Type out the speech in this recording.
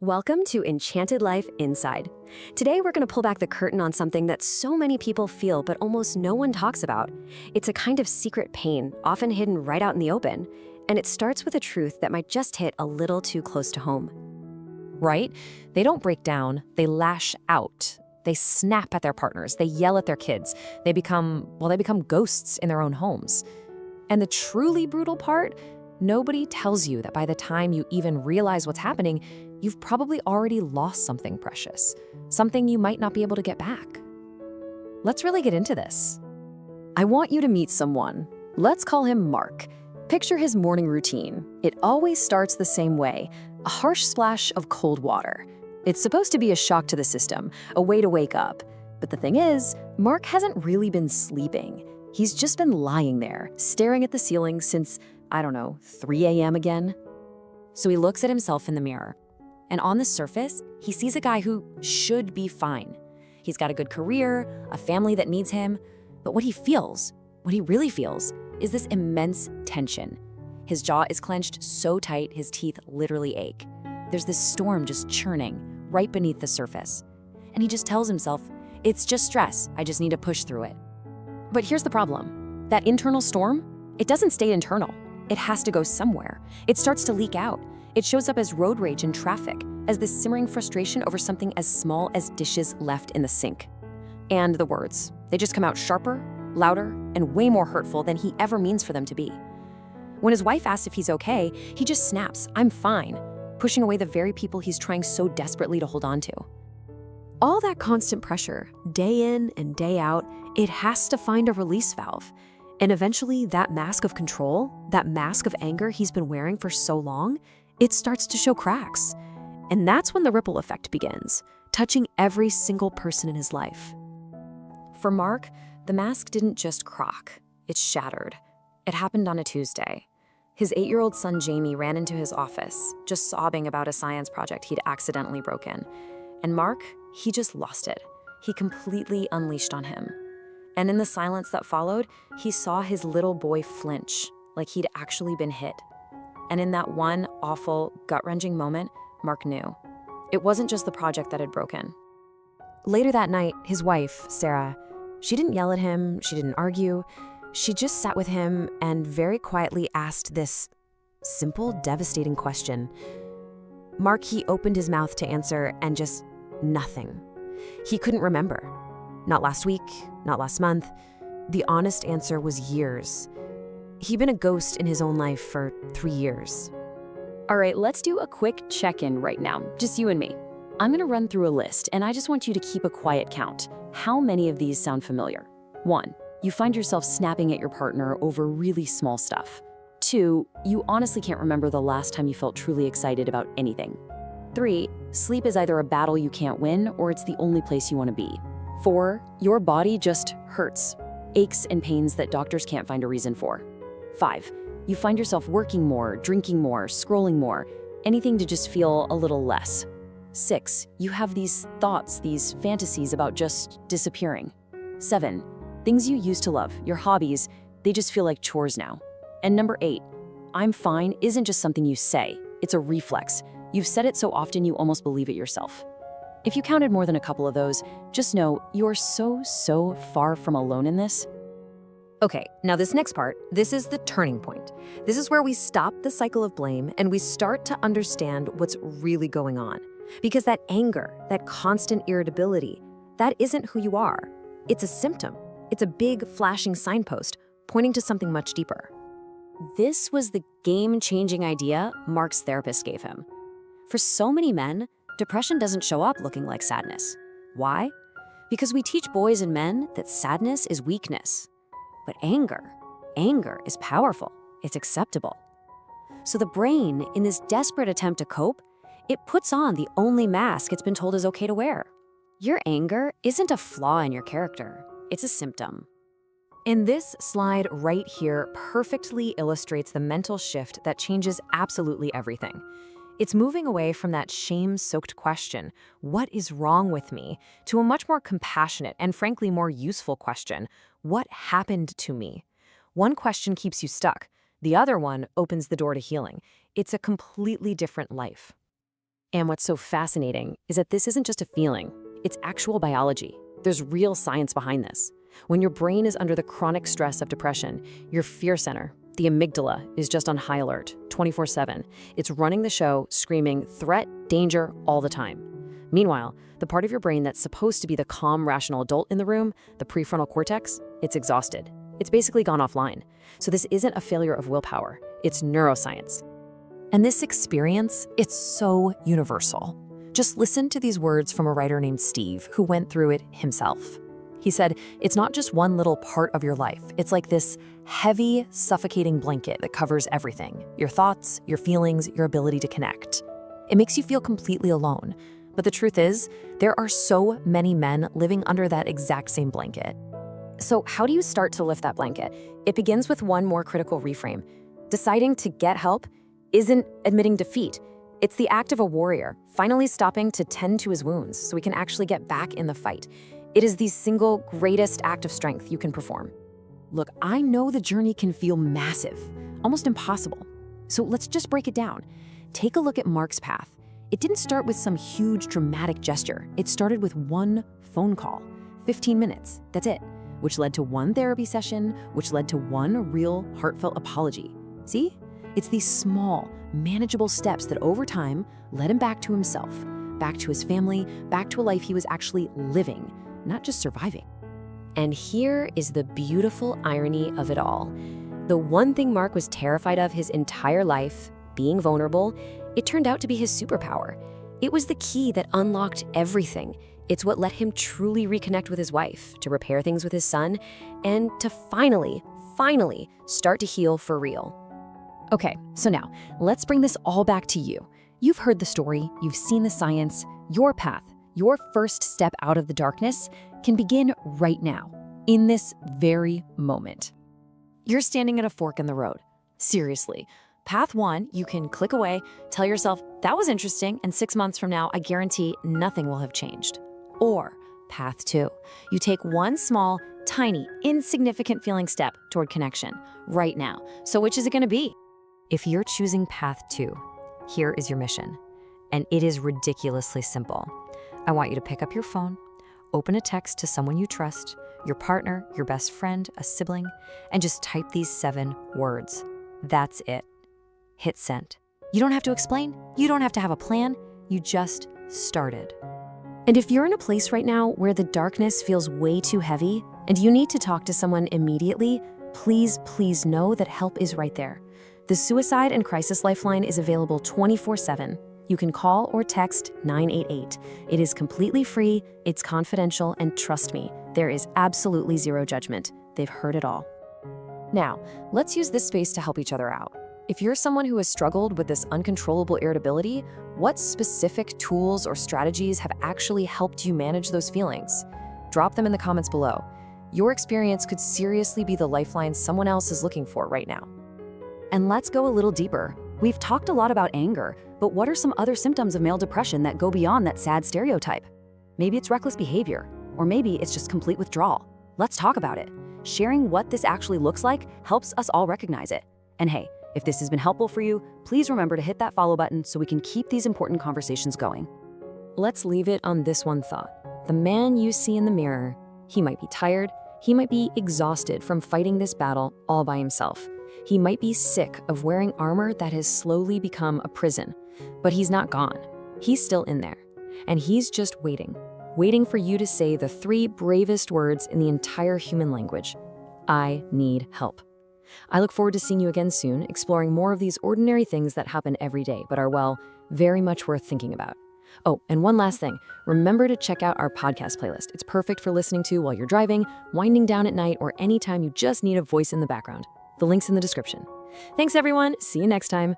Welcome to Enchanted Life Inside. Today we're going to pull back the curtain on something that so many people feel but almost no one talks about. It's a kind of secret pain, often hidden right out in the open, and it starts with a truth that might just hit a little too close to home. Right? They don't break down, they lash out. They snap at their partners, they yell at their kids. They become ghosts in their own homes. And the truly brutal part, nobody tells you that by the time you even realize what's happening, you've probably already lost something precious, something you might not be able to get back. Let's really get into this. I want you to meet someone. Let's call him Mark. Picture his morning routine. It always starts the same way, a harsh splash of cold water. It's supposed to be a shock to the system, a way to wake up. But the thing is, Mark hasn't really been sleeping. He's just been lying there, staring at the ceiling since, 3 a.m. again. So he looks at himself in the mirror. And on the surface, he sees a guy who should be fine. He's got a good career, a family that needs him. But what he really feels, is this immense tension. His jaw is clenched so tight, his teeth literally ache. There's this storm just churning right beneath the surface. And he just tells himself, it's just stress, I just need to push through it. But here's the problem. That internal storm, it doesn't stay internal. It has to go somewhere. It starts to leak out. It shows up as road rage in traffic, as this simmering frustration over something as small as dishes left in the sink. And the words, they just come out sharper, louder, and way more hurtful than he ever means for them to be. When his wife asks if he's okay, he just snaps, I'm fine, pushing away the very people he's trying so desperately to hold on to. All that constant pressure, day in and day out, it has to find a release valve. And eventually, that mask of control, that mask of anger he's been wearing for so long, it starts to show cracks. And that's when the ripple effect begins, touching every single person in his life. For Mark, the mask didn't just crack, it shattered. It happened on a Tuesday. His 8-year-old son Jamie ran into his office, just sobbing about a science project he'd accidentally broken. And Mark, he just lost it. He completely unleashed on him. And in the silence that followed, he saw his little boy flinch, like he'd actually been hit. And in that one awful, gut-wrenching moment, Mark knew. It wasn't just the project that had broken. Later that night, his wife, Sarah, she didn't yell at him, she didn't argue. She just sat with him and very quietly asked this simple, devastating question. Mark, he opened his mouth to answer and just nothing. He couldn't remember. Not last week, not last month. The honest answer was years. He'd been a ghost in his own life for 3 years. All right, let's do a quick check-in right now, just you and me. I'm gonna run through a list, and I just want you to keep a quiet count. How many of these sound familiar? 1, you find yourself snapping at your partner over really small stuff. 2, you honestly can't remember the last time you felt truly excited about anything. 3, sleep is either a battle you can't win or it's the only place you want to be. 4, your body just hurts, aches and pains that doctors can't find a reason for. 5, you find yourself working more, drinking more, scrolling more, anything to just feel a little less. 6, you have these thoughts, these fantasies about just disappearing. 7, things you used to love, your hobbies, they just feel like chores now. And number 8, I'm fine isn't just something you say, it's a reflex. You've said it so often you almost believe it yourself. If you counted more than a couple of those, just know you're so far from alone in this. Okay, now this next part, this is the turning point. This is where we stop the cycle of blame and we start to understand what's really going on. Because that anger, that constant irritability, that isn't who you are. It's a symptom. It's a big flashing signpost pointing to something much deeper. This was the game-changing idea Mark's therapist gave him. For so many men, depression doesn't show up looking like sadness. Why? Because we teach boys and men that sadness is weakness. But anger is powerful. It's acceptable. So the brain, in this desperate attempt to cope, it puts on the only mask it's been told is okay to wear. Your anger isn't a flaw in your character. It's a symptom. And this slide right here perfectly illustrates the mental shift that changes absolutely everything. It's moving away from that shame-soaked question, what is wrong with me, to a much more compassionate and frankly more useful question, what happened to me? One question keeps you stuck. The other one opens the door to healing. It's a completely different life. And what's so fascinating is that this isn't just a feeling, it's actual biology. There's real science behind this. When your brain is under the chronic stress of depression, your fear center, the amygdala, is just on high alert, 24/7. It's running the show, screaming threat, danger, all the time. Meanwhile, the part of your brain that's supposed to be the calm, rational adult in the room, the prefrontal cortex, it's exhausted. It's basically gone offline. So this isn't a failure of willpower, it's neuroscience. And this experience, it's so universal. Just listen to these words from a writer named Steve, who went through it himself. He said, it's not just one little part of your life. It's like this heavy, suffocating blanket that covers everything. Your thoughts, your feelings, your ability to connect. It makes you feel completely alone. But the truth is, there are so many men living under that exact same blanket. So how do you start to lift that blanket? It begins with one more critical reframe. Deciding to get help isn't admitting defeat. It's the act of a warrior, finally stopping to tend to his wounds so he can actually get back in the fight. It is the single greatest act of strength you can perform. Look, I know the journey can feel massive, almost impossible. So let's just break it down. Take a look at Mark's path. It didn't start with some huge dramatic gesture. It started with one phone call, 15 minutes, that's it, which led to one therapy session, which led to one real heartfelt apology. See? It's these small, manageable steps that over time led him back to himself, back to his family, back to a life he was actually living, not just surviving. And here is the beautiful irony of it all. The one thing Mark was terrified of his entire life, being vulnerable, it turned out to be his superpower. It was the key that unlocked everything. It's what let him truly reconnect with his wife, to repair things with his son, and to finally start to heal for real. Okay, so now, let's bring this all back to you. You've heard the story, you've seen the science, your path, your first step out of the darkness can begin right now, in this very moment. You're standing at a fork in the road. Seriously. Path 1, you can click away, tell yourself, that was interesting, and 6 months from now, I guarantee nothing will have changed. Or Path 2, you take one small, tiny, insignificant feeling step toward connection right now. So which is it going to be? If you're choosing Path 2, here is your mission. And it is ridiculously simple. I want you to pick up your phone, open a text to someone you trust, your partner, your best friend, a sibling, and just type these 7 words. That's it. Hit send. You don't have to explain. You don't have to have a plan. You just started. And if you're in a place right now where the darkness feels way too heavy and you need to talk to someone immediately, please know that help is right there. The Suicide and Crisis Lifeline is available 24/7. You can call or text 988. It is completely free, it's confidential, and trust me, there is absolutely zero judgment. They've heard it all. Now, let's use this space to help each other out. If you're someone who has struggled with this uncontrollable irritability, what specific tools or strategies have actually helped you manage those feelings? Drop them in the comments below. Your experience could seriously be the lifeline someone else is looking for right now. And let's go a little deeper. We've talked a lot about anger, but what are some other symptoms of male depression that go beyond that sad stereotype? Maybe it's reckless behavior, or maybe it's just complete withdrawal. Let's talk about it. Sharing what this actually looks like helps us all recognize it. And hey, if this has been helpful for you, please remember to hit that follow button so we can keep these important conversations going. Let's leave it on this one thought. The man you see in the mirror, he might be tired, he might be exhausted from fighting this battle all by himself. He might be sick of wearing armor that has slowly become a prison, but he's not gone. He's still in there, and he's just waiting for you to say the 3 bravest words in the entire human language. I need help. I look forward to seeing you again soon, exploring more of these ordinary things that happen every day, but are, well, very much worth thinking about. Oh, and one last thing. Remember to check out our podcast playlist. It's perfect for listening to while you're driving, winding down at night, or anytime you just need a voice in the background. The link's in the description. Thanks, everyone. See you next time.